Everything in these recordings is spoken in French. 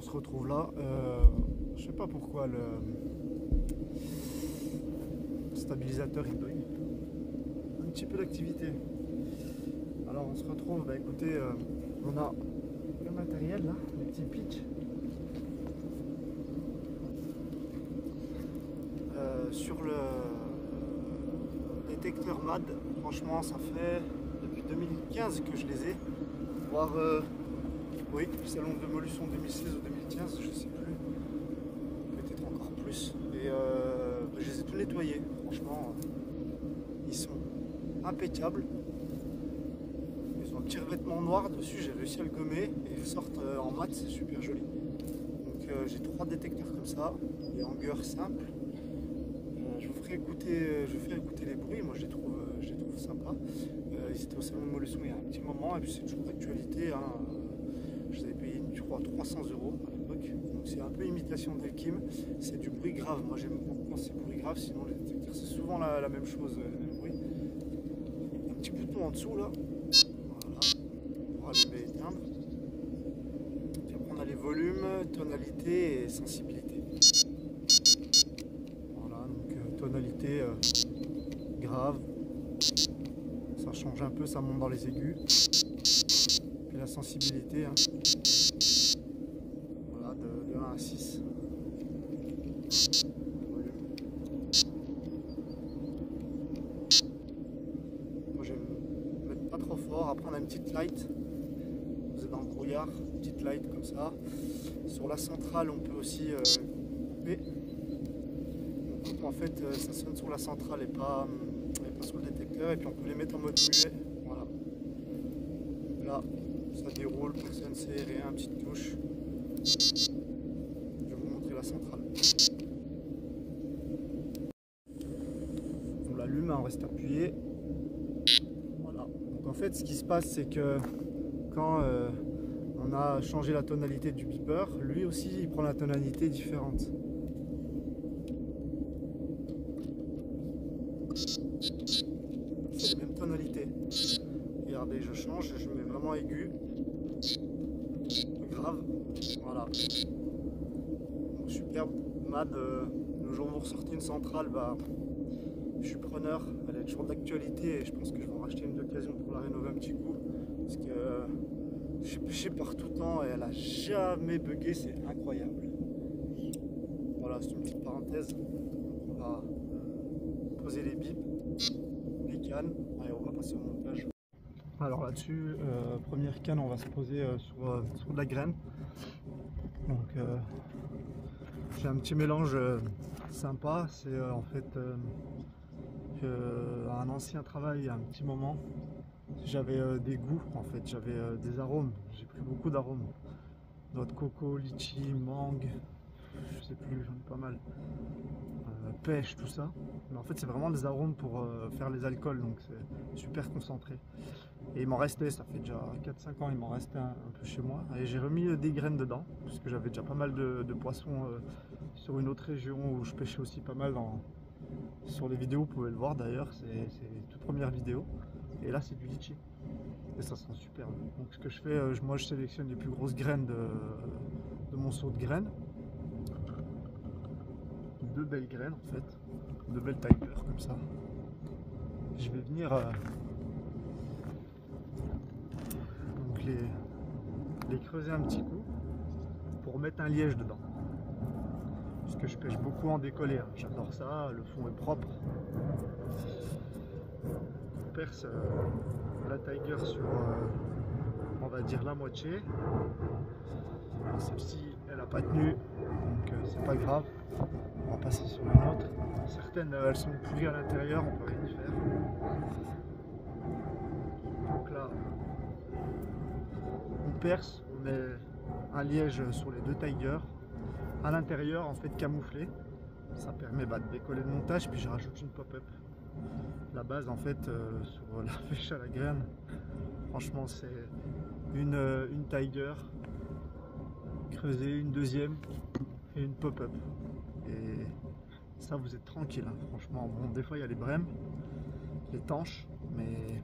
se retrouve là. Je sais pas pourquoi le stabilisateur il bug. Un petit peu d'activité. Alors on se retrouve, bah écoutez, on a le matériel là, les petits pics. Sur le détecteur MAD, franchement ça fait depuis 2015 que je les ai. Voire oui, le salon de démolition 2016 ou 2015, je sais plus. Peut-être encore plus. Et je les ai tous nettoyés. Franchement, ils sont impeccables. Ils ont un petit revêtement noir dessus, j'ai réussi à le gommer et ils sortent en mat, c'est super joli. Donc j'ai 3 détecteurs comme ça, des hangers simples. Je vous ferai écouter, les bruits, moi je les trouve sympas. Ils étaient au salon de démolition il y a un petit moment et puis c'est toujours d'actualité. Hein. Je les avais payés, je crois, 300 € à l'époque. Donc c'est un peu imitation d'Elkim. C'est du bruit grave. Moi j'aime beaucoup quand c'est du bruit grave, sinon les détecteurs c'est souvent la même chose, le bruit. Un petit bouton en dessous là. Voilà. Pour allumer et éteindre. Puis après on a les volumes, tonalité et sensibilité. Voilà, donc tonalité grave. Ça change un peu, ça monte dans les aigus. Puis la sensibilité, hein. Voilà, de 1 à 6. Moi j'aime mettre pas trop fort. Après on a une petite light. Vous êtes dans le brouillard, une petite light comme ça. Sur la centrale on peut aussi couper. On coupe en fait, ça sonne sur la centrale et pas sur le détecteur. Et puis on peut les mettre en mode muet. Voilà. Là. Ça déroule, personne ne sait rien, petite touche. Je vais vous montrer la centrale. On l'allume, on reste appuyé. Voilà. Donc en fait, ce qui se passe, c'est que quand on a changé la tonalité du beeper, lui aussi, il prend la tonalité différente. C'est les mêmes tonalités. Regardez, je change, je mets vraiment aigu. Grave. Voilà. Donc, superbe. MAD, le jour où vous ressortez une centrale, bah, je suis preneur. Elle est toujours d'actualité et je pense que je vais en racheter une d'occasion pour la rénover un petit coup. Parce que j'ai pêché par tout temps et elle a jamais bugué, c'est incroyable. Voilà, c'est une petite parenthèse. On va poser les bips, les cannes. Allez, on va passer au montage. Alors là-dessus, première canne, on va se poser sur de la graine. Donc j'ai un petit mélange sympa. C'est en fait un ancien travail il y a un petit moment. J'avais des goûts en fait, j'avais des arômes. J'ai pris beaucoup d'arômes. Noix de coco, litchi, mangue, je sais plus, j'en ai pas mal. Pêche, tout ça. Mais en fait c'est vraiment des arômes pour faire les alcools, donc c'est super concentré. Et il m'en restait, ça fait déjà 4-5 ans, il m'en restait un peu chez moi. Et j'ai remis des graines dedans, parce que j'avais déjà pas mal de poissons sur une autre région où je pêchais aussi pas mal sur les vidéos, vous pouvez le voir d'ailleurs, c'est les toutes premières vidéos. Et là c'est du litchi. Et ça sent super bon. Donc ce que je fais, moi je sélectionne les plus grosses graines de mon seau de graines. 2 belles graines en fait, 2 belles tiger comme ça. Je vais venir donc les creuser un petit coup pour mettre un liège dedans. Puisque je pêche beaucoup en décollé, hein. J'adore ça, le fond est propre. On perce la tiger sur on va dire la moitié. Celle-ci elle n'a pas tenu, donc c'est pas grave. On va passer sur une autre. Certaines elles sont pourries à l'intérieur, on peut rien y faire. Donc là on perce, on met un liège sur les 2 tigers. À l'intérieur en fait camouflé. Ça permet de décoller le montage, puis je rajoute une pop-up. La base en fait sur la pêche à la graine, franchement c'est une tiger creusée, une deuxième et une pop-up. Et ça vous êtes tranquille, hein. Franchement. Bon, des fois il y a les brèmes, les tanches, mais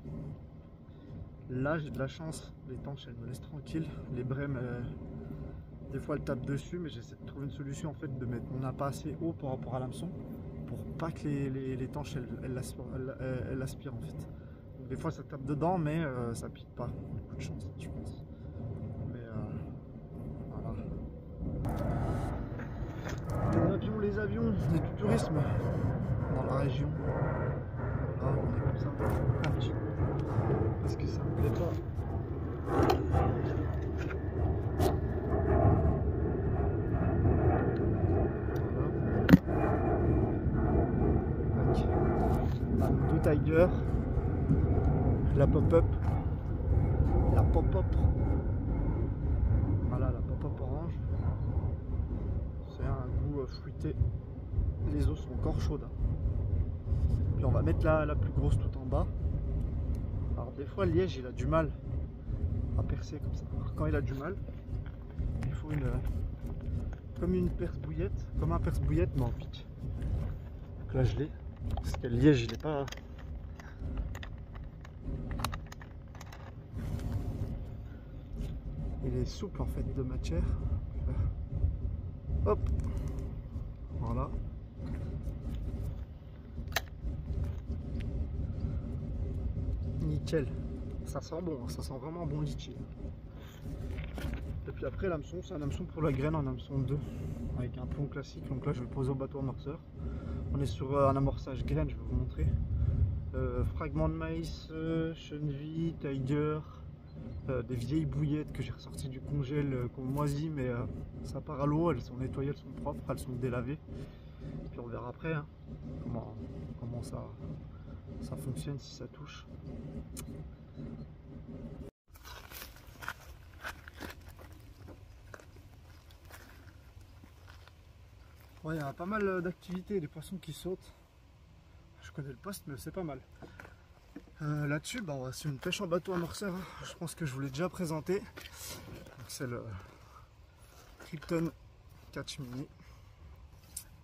là j'ai de la chance, les tanches elles me laissent tranquille, les brèmes Des fois elle tape dessus, mais j'essaie de trouver une solution en fait de mettre mon appât assez haut par rapport à l'hameçon pour pas que les tanches elles aspirent en fait. Donc, des fois ça tape dedans, mais ça pique pas. Beaucoup de chance, je pense. Mais voilà. Les avions, c'est du tourisme dans la région. Voilà, on est comme ça. Parce que ça me plaît pas. La Tiger, la pop-up, la pop-up, voilà la pop-up orange, c'est un goût fruité, les os sont encore chaudes. Puis on va mettre la plus grosse tout en bas. Alors des fois le liège il a du mal à percer comme ça. Alors, quand il a du mal, il faut comme une perce-bouillette, comme un perce-bouillette mais en pique. Donc là je l'ai, parce que le liège il est pas... Il est souple en fait de matière. Hop, voilà. Nickel. Ça sent bon, ça sent vraiment bon litchi. Et puis après l'hameçon, c'est un hameçon pour la graine en hameçon 2 avec un plomb classique. Donc là je vais le poser au bateau amorceur. On est sur un amorçage graine, je vais vous montrer. Fragments de maïs, chenille, tiger. Des vieilles bouillettes que j'ai ressorties du congèle qu'on moisit, mais ça part à l'eau, elles sont nettoyées, elles sont propres, elles sont délavées. Puis on verra après hein, comment ça fonctionne, si ça touche. Ouais, il y a pas mal d'activités, des poissons qui sautent. Je connais le poste, mais c'est pas mal. Là-dessus, bah, c'est une pêche en bateau amorceur. Hein. Je pense que je vous l'ai déjà présenté. C'est le Krypton Catch Mini.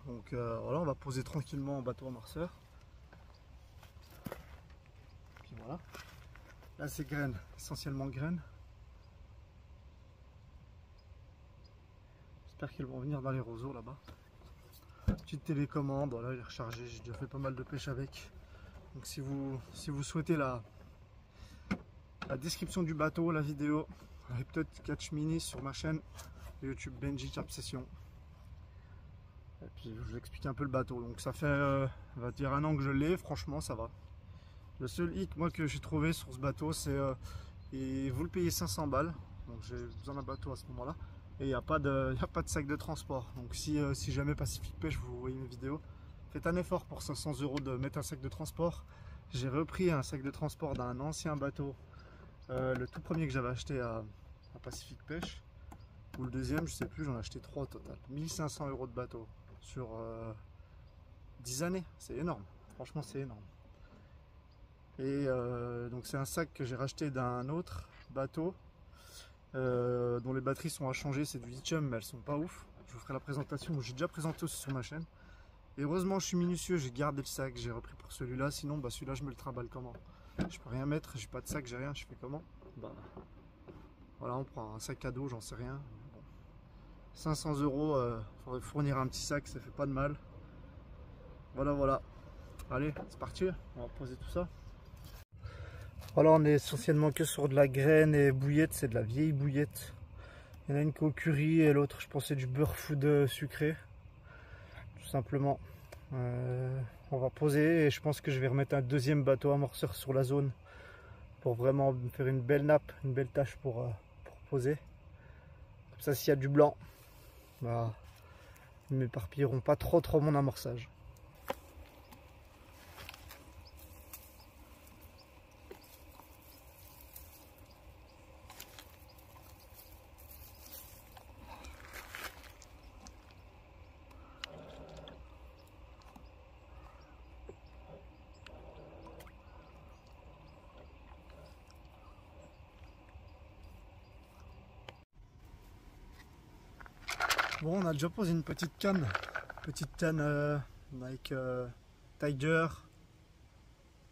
Donc voilà, on va poser tranquillement en bateau amorceur. Puis voilà. Là, c'est graines, essentiellement graines. J'espère qu'elles vont venir dans les roseaux là-bas. Petite télécommande, voilà, il est rechargé. J'ai déjà fait pas mal de pêche avec. Donc si vous souhaitez la description du bateau, la vidéo, avec peut-être Catch Mini sur ma chaîne YouTube Benji Carp Session. Et puis je vous explique un peu le bateau. Donc ça fait on va dire 1 an que je l'ai, franchement ça va. Le seul hic moi que j'ai trouvé sur ce bateau, c'est et vous le payez 500 balles. Donc j'ai besoin d'un bateau à ce moment-là. Et il n'y a pas de sac de transport. Donc si jamais Pacific Pêche, vous voyez mes vidéos, faites un effort pour 500 € de mettre un sac de transport. J'ai repris un sac de transport d'un ancien bateau, le tout premier que j'avais acheté à Pacific Pêche, ou le deuxième, je sais plus, j'en ai acheté 3 au total. 1500 € de bateau sur 10 années, c'est énorme, franchement c'est énorme. Et donc c'est un sac que j'ai racheté d'un autre bateau, dont les batteries sont à changer, c'est du lithium mais elles sont pas ouf. Je vous ferai la présentation, j'ai déjà présenté aussi sur ma chaîne. Et heureusement je suis minutieux, j'ai gardé le sac, j'ai repris pour celui-là, sinon bah, celui-là je me le trimballe comment? Je peux rien mettre, j'ai pas de sac, j'ai rien, je fais comment? Bah voilà, on prend un sac à dos, j'en sais rien. Bon. 500 €, faudrait fournir un petit sac, ça fait pas de mal. Voilà. Allez, c'est parti, on va poser tout ça. Voilà, on est essentiellement que sur de la graine et bouillette, c'est de la vieille bouillette. Il y en a une qui est au curry et l'autre je pense c'est du beurre food sucré. Tout simplement. On va poser et je pense que je vais remettre un deuxième bateau amorceur sur la zone pour vraiment faire une belle nappe, une belle tâche pour poser. Comme ça s'il y a du blanc, bah, ils ne m'éparpilleront pas trop mon amorçage. Bon, on a déjà posé une petite canne avec Tiger,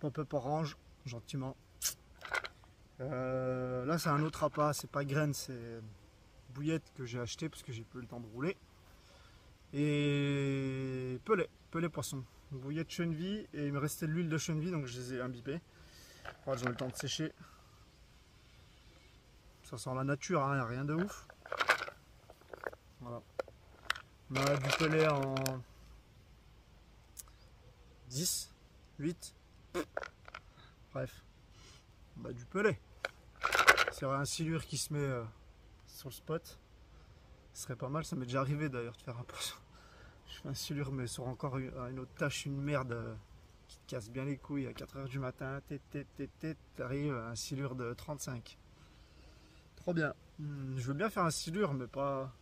pop-up orange, gentiment. Là c'est un autre appât, c'est pas graine, c'est bouillette que j'ai acheté parce que j'ai peu le temps de rouler. Et pelé poisson. Bouillette cheneville, et il me restait de l'huile de cheneville, donc je les ai imbibés. Voilà, j'ai eu le temps de sécher. Ça sent la nature, hein, y a rien de ouf. Voilà. On a du pelé en 10, 8. Bref. Bah, du pelé. S'il y aurait un silure qui se met sur le spot, ce serait pas mal. Ça m'est déjà arrivé d'ailleurs de faire un poisson. Je fais un silure, mais sur encore une autre tâche, une merde qui te casse bien les couilles à 4 h du matin. T'arrives à un silure de 35. Trop bien. Je veux bien faire un silure, mais pas.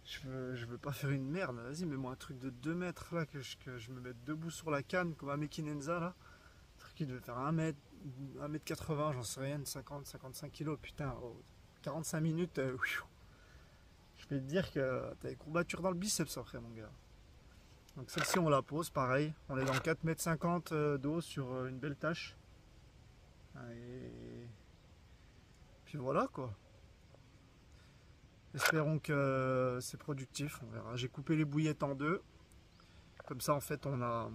Je veux pas faire une merde. Vas-y, mets-moi un truc de 2 mètres là, que je me mette debout sur la canne, comme un Mekinenza là. Un truc qui devait faire 1 mètre, 1m80, j'en sais rien, 50-55 kg. Putain, 45 minutes. Je vais te dire que t'as des courbatures dans le biceps après, mon gars. Donc celle-ci, on la pose, pareil. On est dans 4,50 m d'eau sur une belle tâche. Et puis voilà, quoi. Espérons que c'est productif, on verra. J'ai coupé les bouillettes en 2. Comme ça, en fait, on a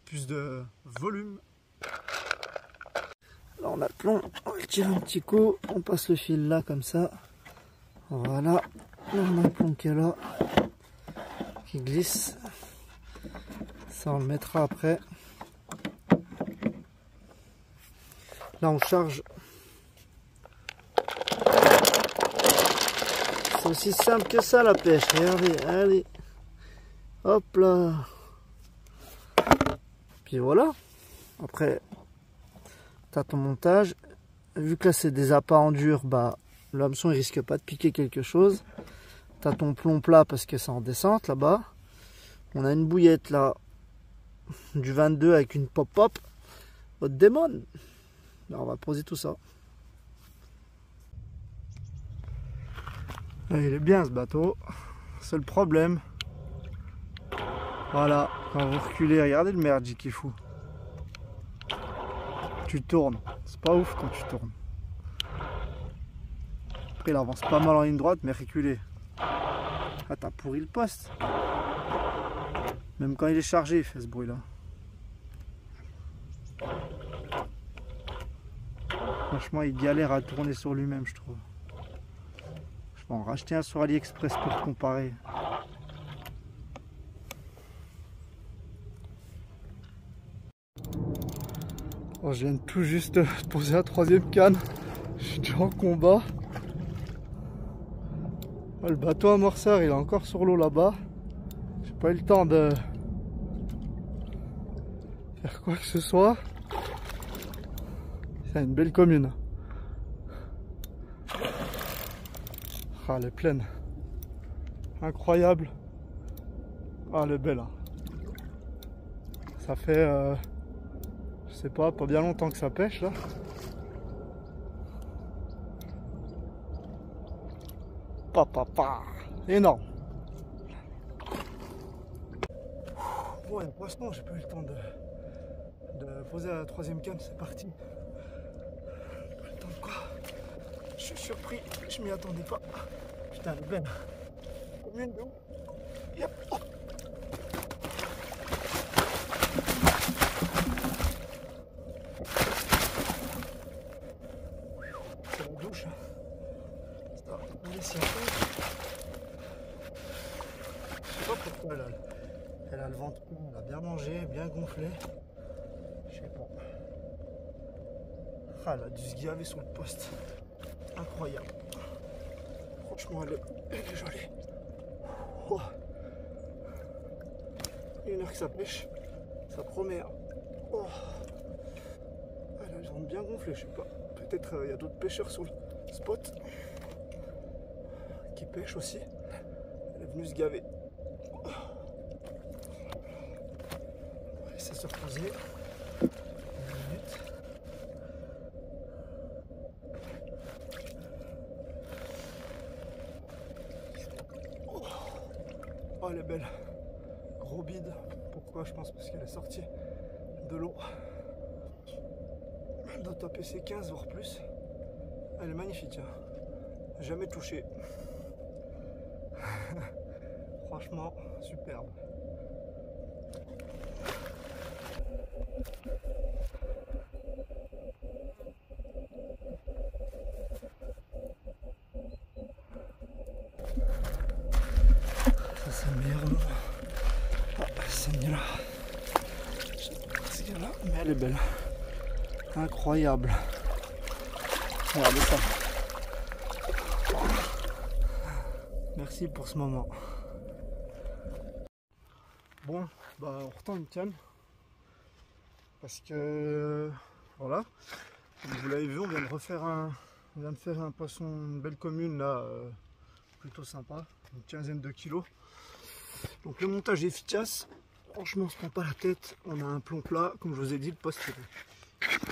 plus de volume. Là, on a le plomb. On va le tirer un petit coup. On passe le fil là, comme ça. Voilà. Là, on a le plomb qui est là. Qui glisse. Ça, on le mettra après. Là, on charge. C'est aussi simple que ça, la pêche. Regardez, allez. Hop là. Puis voilà. Après, tu as ton montage. Vu que là, c'est des appâts en dur, bah, l'hameçon, il risque pas de piquer quelque chose. Tu as ton plomb plat parce que c'est en descente, là-bas. On a une bouillette, là, du 22 avec une pop-pop. Votre démon. On va poser tout ça. Il est bien ce bateau. Seul problème. Voilà, quand vous reculez, regardez le merdier qu'il fout. Tu tournes. C'est pas ouf quand tu tournes. Après, il avance pas mal en ligne droite, mais reculé. Ah, t'as pourri le poste. Même quand il est chargé, il fait ce bruit là. Franchement, il galère à tourner sur lui-même, je trouve. Je vais en racheter un sur AliExpress pour comparer. Oh, je viens de tout juste poser la 3e canne. Je suis déjà en combat. Oh, le bateau amorceur, il est encore sur l'eau là-bas. J'ai pas eu le temps de faire quoi que ce soit. C'est une belle commune. Ah, elle est pleine. Incroyable. Ah, elle est belle. Ça fait, je sais pas bien longtemps que ça pêche là. Papa, énorme. Bon, un poisson, j'ai pas eu le temps de poser la 3e canne, c'est parti. Pas le temps de quoi? Je suis surpris, je m'y attendais pas. Putain, elle est belle. Combien de d'eau? Yep. Oh. C'est la douche. On laisse y aller. Je sais pas pourquoi elle a le ventre plein, elle a bien mangé, bien gonflé. Je sais pas. Ah, elle a dû se gaver sur le poste. Incroyable. Franchement, elle est jolie. Oh. 1 heure que ça pêche, ça promet. Oh. Elle a le ventre bien gonflé, je sais pas. Peut-être il y a d'autres pêcheurs sur le spot qui pêchent aussi. Elle est venue se gaver. Oh. On va laisser se reposer. 1 minute. Oh, elle est belle. Gros bide. Pourquoi? Je pense parce qu'elle est sortie de l'eau. Elle doit taper ses 15 voire plus. Elle est magnifique, hein. Jamais touché. Franchement, superbe. Ça c'est le meilleur moment. Ah, celle-là. Celle-là, mais elle est belle. Incroyable. Regardez ça. Merci pour ce moment. Bon, bah on retend une canne. Parce que voilà. Comme vous l'avez vu, on vient de refaire un poisson, une belle commune là, plutôt sympa, une quinzaine de kilos. Donc le montage est efficace. Franchement, on se prend pas la tête. On a un plomb plat, comme je vous ai dit, le poste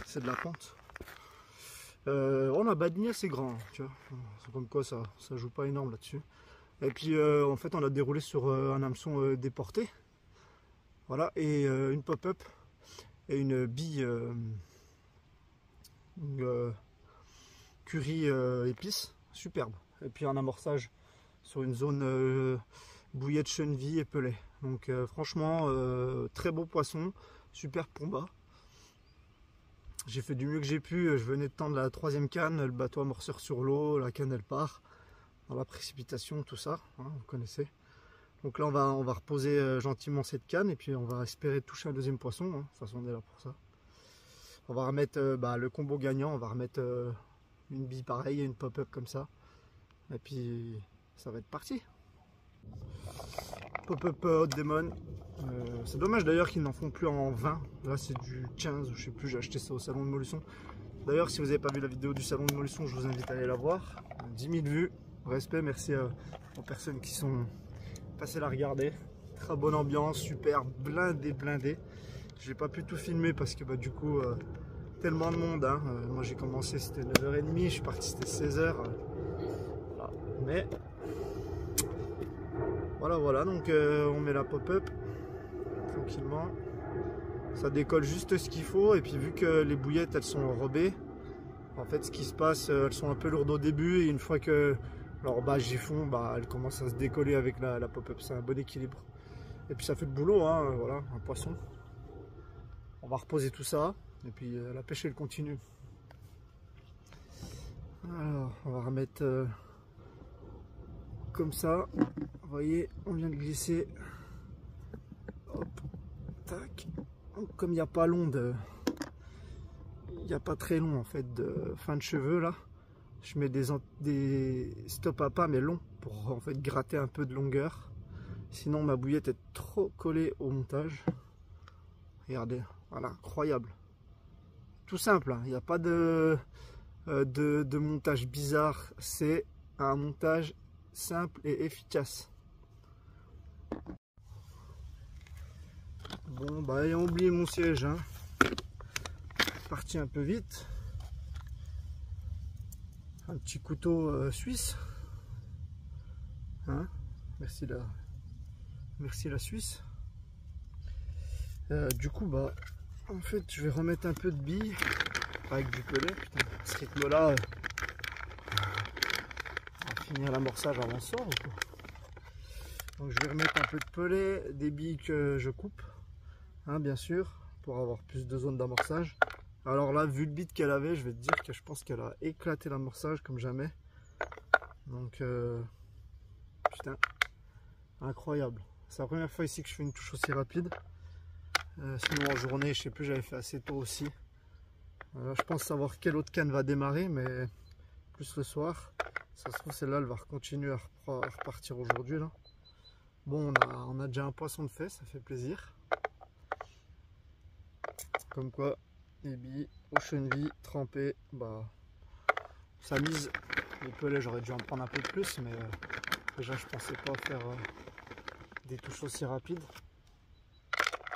c'est de la pente. On a badini assez grand, hein, tu vois. C'est comme quoi ça joue pas énorme là-dessus. Et puis en fait on a déroulé sur un hameçon déporté. Voilà, et une pop-up et une bille curry épice, superbe. Et puis un amorçage sur une zone bouillie de chenille et pelée. Donc franchement, très beau poisson, super pomba. J'ai fait du mieux que j'ai pu, je venais de tendre la 3e canne, le bateau amorceur sur l'eau, la canne elle part, dans la précipitation, tout ça, hein, vous connaissez. Donc là on va reposer gentiment cette canne et puis on va espérer toucher un deuxième poisson, hein. De toute façon on est là pour ça. On va remettre le combo gagnant, on va remettre une bille pareille et une pop-up comme ça. Et puis ça va être parti. Pop-up Hot Demon. C'est dommage d'ailleurs qu'ils n'en font plus en 20. Là c'est du 15, je sais plus, j'ai acheté ça au salon de Molusson. D'ailleurs si vous n'avez pas vu la vidéo du salon de Molusson, je vous invite à aller la voir. 10 000 vues, respect, merci aux personnes qui sont passées la regarder. Très bonne ambiance, super, blindé. J'ai pas pu tout filmer parce que du coup tellement de monde, hein. Moi j'ai commencé c'était 9h30, je suis parti c'était 16h. Voilà. Mais voilà, donc on met la pop-up tranquillement. Ça décolle juste ce qu'il faut et puis vu que les bouillettes elles sont enrobées, en fait ce qui se passe, elles sont un peu lourdes au début et une fois que leur bâche y fond, elles commencent à se décoller avec la pop-up. C'est un bon équilibre. Et puis ça fait le boulot, hein, voilà, un poisson. On va reposer tout ça et puis la pêche elle continue. Alors on va remettre comme ça. Vous voyez, on vient de glisser. Hop, tac. Donc, comme il n'y a pas long il n'y a pas très long en fait de fin de cheveux là, je mets des stop à pas mais longs pour en fait gratter un peu de longueur. Sinon ma bouillette est trop collée au montage. Regardez, voilà, incroyable. Tout simple, hein. Il n'y a pas de montage bizarre, c'est un montage simple et efficace. Bon ayant oublié mon siège, hein, parti un peu vite. Un petit couteau suisse, hein, merci la Suisse. Du coup en fait je vais remettre un peu de billes avec du pellet. Putain, à ce rythme là on va finir l'amorçage avant ce soir ou quoi. Donc je vais remettre un peu de pellet, des billes que je coupe, hein, bien sûr, pour avoir plus de zones d'amorçage. Alors là, vu le bit qu'elle avait, je vais te dire que je pense qu'elle a éclaté l'amorçage comme jamais. Donc putain, incroyable. C'est la première fois ici que je fais une touche aussi rapide. Sinon en journée, je sais plus, j'avais fait assez tôt aussi. Je pense savoir quelle autre canne va démarrer, mais plus le soir. Ça se trouve celle-là, elle va continuer à repartir aujourd'hui là. Bon, on a déjà un poisson de fait, ça fait plaisir. Comme quoi, les billes aux chenilles trempées, ça mise. Les pelets, j'aurais dû en prendre un peu plus, mais déjà je pensais pas faire des touches aussi rapides.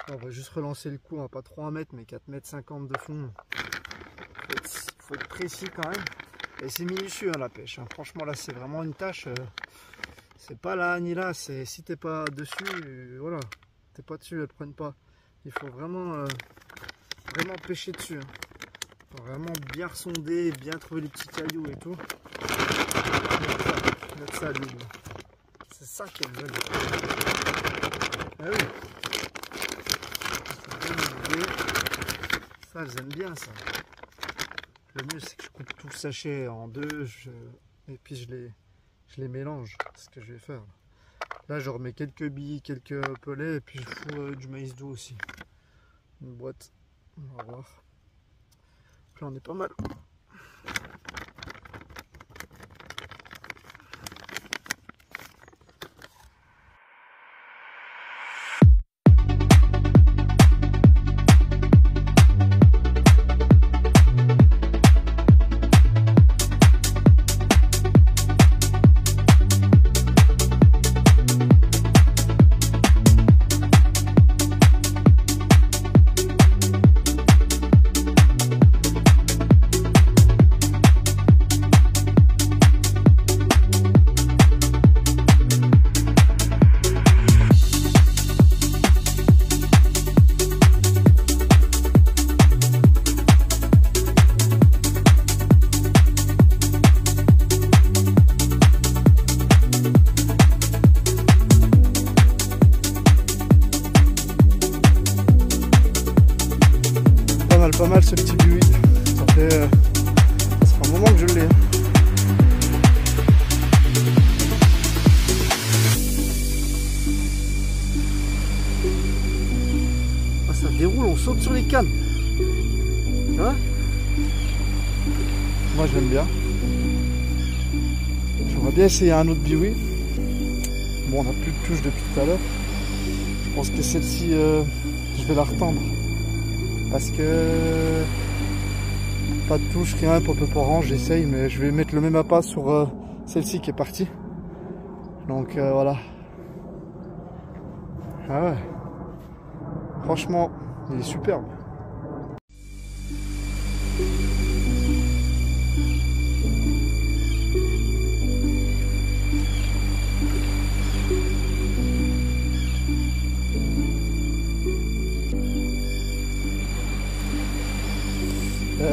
On va juste relancer le coup, on va pas trop 1 mètre, mais 4,50 m de fond. Faut être précis quand même. Et c'est minutieux hein, la pêche, hein. Franchement là c'est vraiment une tâche. C'est pas là ni là, c'est si t'es pas dessus, voilà, t'es pas dessus, elles prennent pas. Il faut vraiment pêcher dessus, hein. Faut vraiment bien sonder, bien trouver les petits cailloux et tout. Mettre ça à l'huile. C'est ça qu'elle veut. Ah oui. Ça, elles aiment bien ça. Le mieux c'est que je coupe tout le sachet en deux et puis je les mélange. C'est ce que je vais faire. Là je remets quelques billes, quelques pelets et puis je fous du maïs doux aussi. Une boîte. On va voir. Là on est pas mal. Pas mal ce petit buis. Ça fait un moment que je l'ai. Ah, ça déroule, on saute sur les cannes. Hein? Moi je l'aime bien. J'aimerais bien essayer un autre biwi. Bon, on n'a plus de touche depuis tout à l'heure. Je pense que celle-ci, je vais la retendre. Parce que pas de touche, rien, pop orange, j'essaye, mais je vais mettre le même appât sur celle-ci qui est partie. Donc voilà. Ah ouais. Franchement, il est superbe.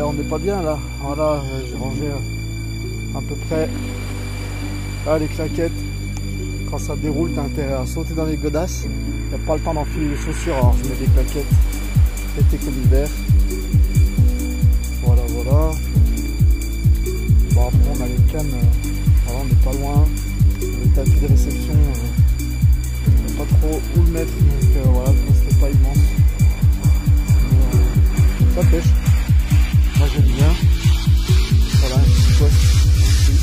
On n'est pas bien là, voilà, j'ai rangé à peu près là, les claquettes. Quand ça déroule, t'as intérêt à sauter dans les godasses. Il n'y a pas le temps d'enfiler les chaussures, alors je mets des claquettes été comme l'hiver. Voilà, voilà. Bon, après on a les cannes, voilà, on n'est pas loin. Le tapis de réception, je ne sais pas trop où le mettre, donc voilà, le poste n'est pas immense. Mais, ça pêche. Moi j'aime bien. Voilà, un petit poste ici.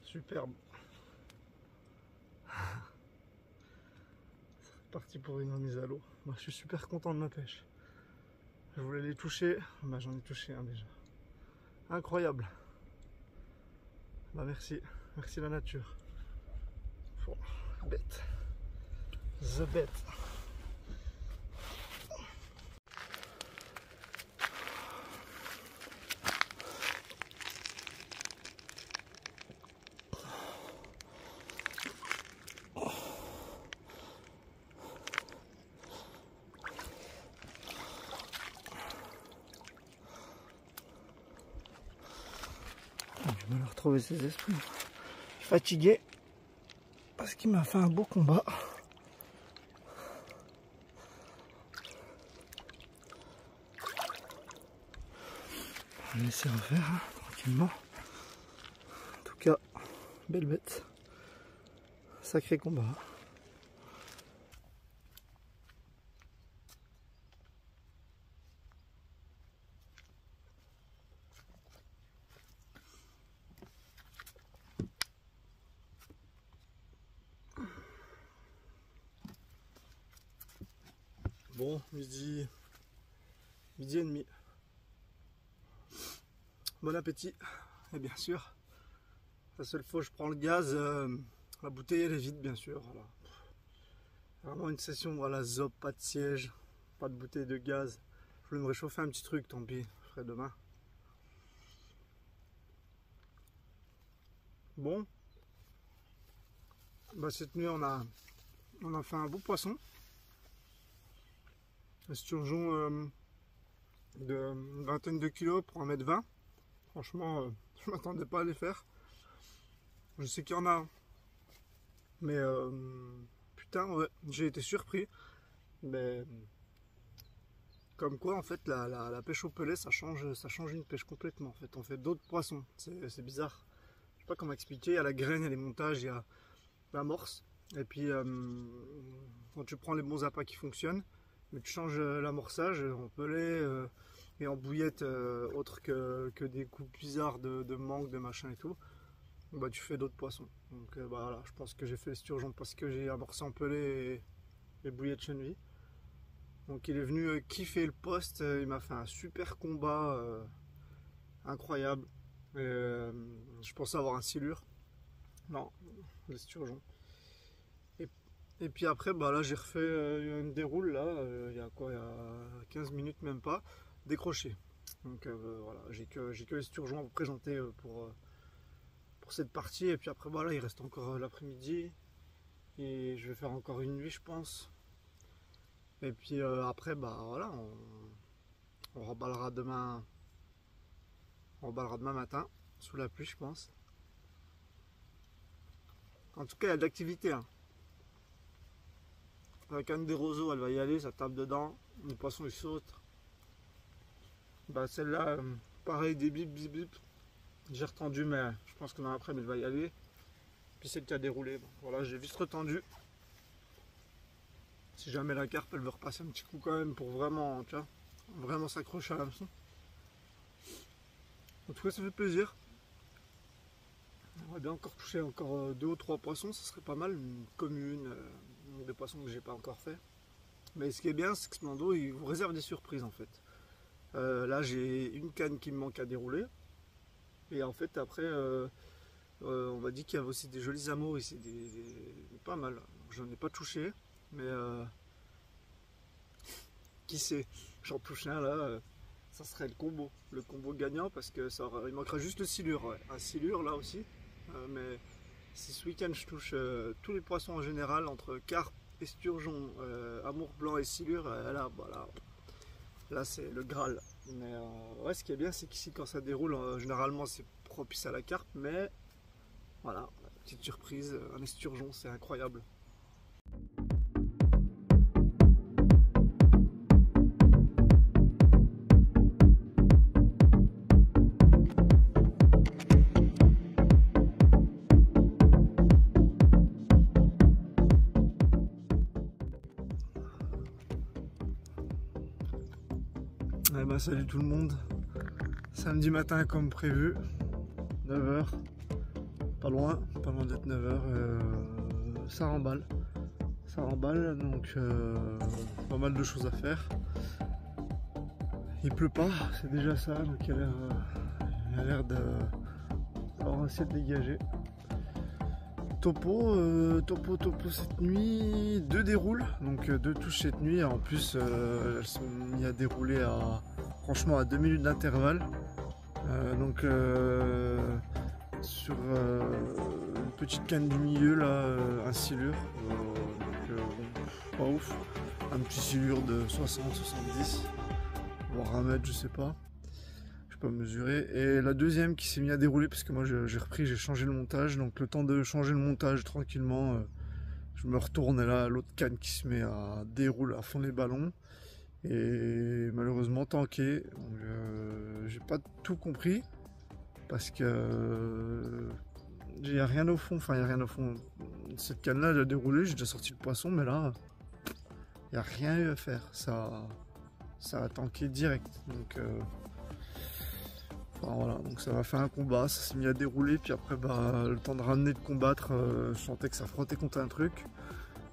Superbe. C'est parti pour une remise à l'eau. Moi, je suis super content de ma pêche. Je voulais les toucher, bah, j'en ai touché un déjà. Incroyable. Bah merci, merci la nature. Bon, bête. The bête. Je vais me retrouver ses esprits. Je suis fatigué parce qu'il m'a fait un beau combat. On va laisser refaire hein, tranquillement. En tout cas, belle bête. Sacré combat. Bon, midi midi et demi. Bon appétit. Et bien sûr, la seule fois où je prends le gaz, la bouteille elle est vide bien sûr. Voilà. Vraiment une session, voilà, zop, pas de siège, pas de bouteille de gaz. Je voulais me réchauffer un petit truc, tant pis, je ferai demain. Bon, bah cette nuit on a fait un beau poisson. Esturgeon de une vingtaine de kilos pour 1,20 m. Franchement, je m'attendais pas à les faire. Je sais qu'il y en a, mais putain, ouais, j'ai été surpris. Mais comme quoi, en fait, la pêche au pelet, ça change une pêche complètement. En fait, on fait d'autres poissons. C'est bizarre. Je sais pas comment expliquer. Il y a la graine, il y a les montages, il y a l'amorce. Et puis, quand tu prends les bons appâts qui fonctionnent, mais tu changes l'amorçage en pelet et en bouillette autre que des coups bizarres de mangue, de machin et tout. Bah, tu fais d'autres poissons. Donc bah, voilà, je pense que j'ai fait l'esturgeon parce que j'ai amorcé en pelé et bouillette chenille. Donc il est venu kiffer le poste, il m'a fait un super combat incroyable. Je pensais avoir un silure. Non, l'esturgeon. Et puis après, bah là j'ai refait une déroule là, il y a quoi, il y a 15 minutes même pas, décroché. Donc voilà, j'ai que l'esturgeon à vous présenter pour cette partie. Et puis après voilà, il reste encore l'après-midi. Et je vais faire encore une nuit je pense. Et puis après bah voilà, on remballera demain. On remballera demain matin, sous la pluie je pense. En tout cas il y a de l'activité. Hein. La canne des roseaux, elle va y aller, ça tape dedans, le poisson il saute. Bah celle-là, pareil, des bip bip bip. J'ai retendu, mais je pense que dans l'après-midi elle va y aller. Puis celle qui a déroulé, bon, voilà, j'ai vite retendu. Si jamais la carpe elle veut repasser un petit coup quand même pour vraiment, tu vois, vraiment s'accrocher à l'hameçon. En tout cas ça fait plaisir. On va bien encore toucher encore 2 ou 3 poissons, ça serait pas mal, une commune, des poissons que j'ai pas encore fait. Mais ce qui est bien, c'est que Smando il vous réserve des surprises en fait. Là j'ai une canne qui me manque à dérouler. Et en fait après on m'a dit qu'il y avait aussi des jolis amours ici, pas mal. J'en ai pas touché, mais qui sait, j'en touche un là, ça serait le combo gagnant parce que il manquera juste le silure, ouais. Un silure là aussi. Mais si ce week-end je touche tous les poissons en général, entre carpe, esturgeon, amour blanc et silure, là, voilà, là c'est le Graal. Mais ouais, ce qui est bien, c'est qu'ici quand ça déroule, généralement c'est propice à la carpe, mais voilà, petite surprise, un esturgeon, c'est incroyable. Eh ben, salut tout le monde, samedi matin comme prévu, 9 h, pas loin d'être 9 h, ça remballe, donc pas mal de choses à faire. Il pleut pas, c'est déjà ça, donc il a l'air d'avoir assez dégagé. Topo cette nuit, 2 déroules, donc 2 touches cette nuit. En plus, elles sont mises à dérouler franchement à 2 minutes d'intervalle. Donc sur une petite canne du milieu là, un silure, pas ouf, un petit silure de 60-70, voire 1 mètre, je sais pas. Pas mesurer. Et la deuxième qui s'est mise à dérouler parce que moi j'ai repris, j'ai changé le montage, donc le temps de changer le montage tranquillement, je me retourne et là l'autre canne qui se met à dérouler à fond les ballons et malheureusement tanké. J'ai pas tout compris parce que il n'y a rien au fond, cette canne là elle a déroulé, j'ai déjà sorti le poisson, mais là il n'y a rien eu à faire, ça a tanké direct, donc enfin, voilà, donc ça m'a fait un combat, ça s'est mis à dérouler, puis après bah, le temps de ramener de combattre, je sentais que ça frottait contre un truc,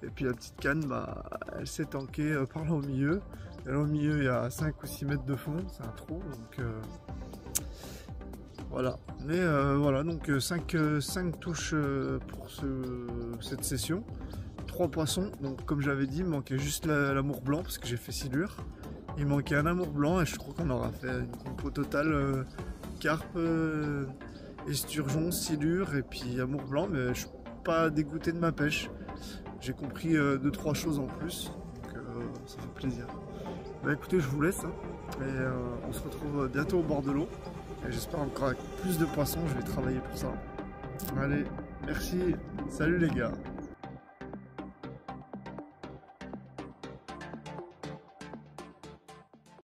et puis la petite canne, bah, elle s'est tankée par là au milieu, Et là au milieu il y a 5 ou 6 mètres de fond, c'est un trou, donc voilà. Mais voilà, donc 5 touches pour cette session. 3 poissons, donc comme j'avais dit, il me manquait juste l'amour blanc parce que j'ai fait silure. Il manquait un amour blanc et je crois qu'on aura fait une compo totale carpe, esturgeon, silure et puis amour blanc, mais je suis pas dégoûté de ma pêche. J'ai compris 2-3 choses en plus, donc ça fait plaisir. Bah écoutez, je vous laisse, hein, et on se retrouve bientôt au bord de l'eau. Et j'espère encore avec plus de poissons, je vais travailler pour ça. Allez, merci, salut les gars.